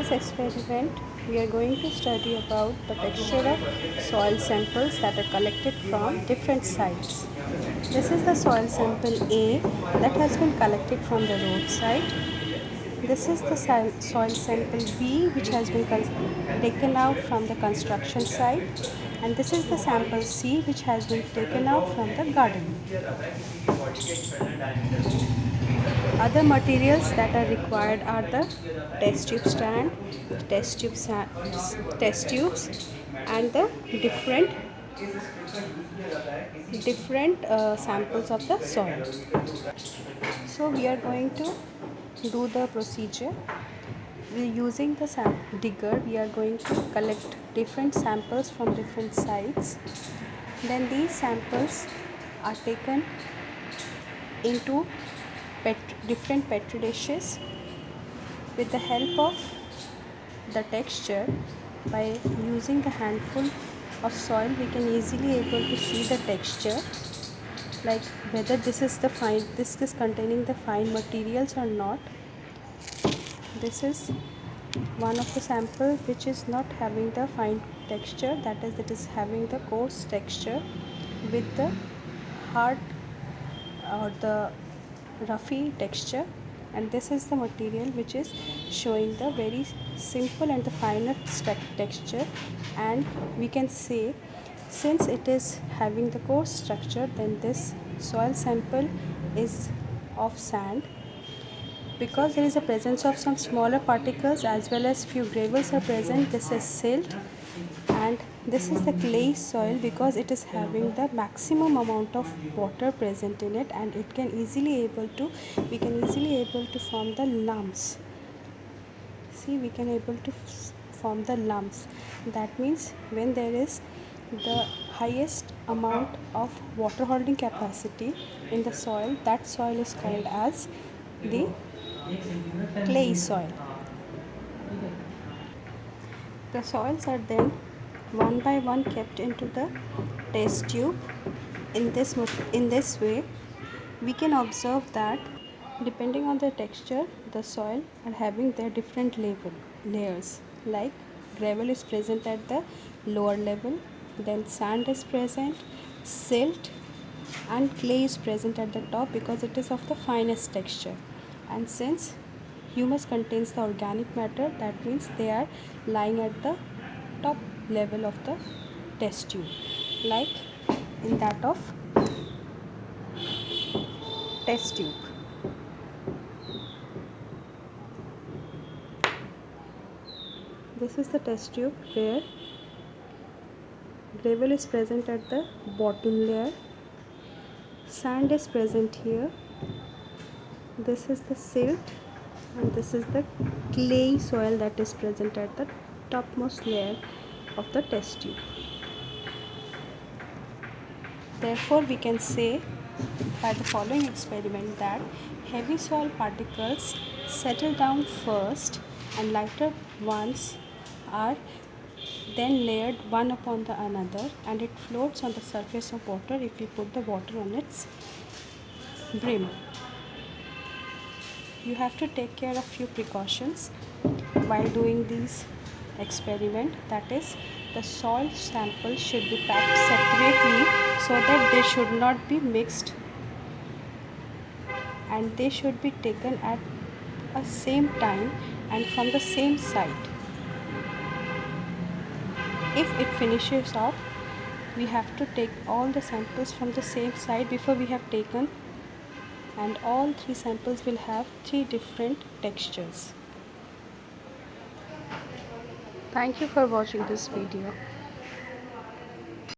this experiment, we are going to study about the texture of soil samples that are collected from different sites. This is the soil sample A that has been collected from the roadside. This is the soil sample B which has been taken out from the construction site, and this is the sample C which has been taken out from the garden. Other materials that are required are the test tube stand, test tubes, and the different samples of the soil. So we are going to do the procedure. Using the digger, we are going to collect different samples from different sites. Then these samples are taken into different petri dishes. With the help of the texture, by using the handful of soil, we can easily able to see the texture, like whether this is containing the fine materials or not. This is one of the sample which is not having the fine texture, that is, it is having the coarse texture with the hard or the roughy texture, and this is the material which is showing the very simple and the finer texture. And we can say, since it is having the coarse structure, then this soil sample is of sand, because there is a presence of some smaller particles as well as few gravels are present. This is silt, and this is the clay soil because it is having the maximum amount of water present in it, and it can easily able to form the lumps. See, we can able to form the lumps. That means when there is the highest amount of water holding capacity in the soil, that soil is called as the clay soil. The soils are then one by one kept into the test tube. In this way, we can observe that depending on the texture, the soil are having their different layers. Like gravel is present at the lower level, then sand is present, silt and clay is present at the top because it is of the finest texture. And since humus contains the organic matter, that means they are lying at the top level of the test tube, like in that of test tube. This is the test tube where gravel is present at the bottom layer, sand is present here, this is the silt, and this is the clay soil that is present at the topmost layer of the test tube. Therefore, we can say by the following experiment that heavy soil particles settle down first and lighter ones are then layered one upon the another, and it floats on the surface of water if we put the water on its brim. You have to take care of few precautions while doing these experiment, that is, the soil samples should be packed separately so that they should not be mixed, and they should be taken at a same time and from the same site. If it finishes off, we have to take all the samples from the same site before we have taken, and all three samples will have three different textures. Thank you for watching this video.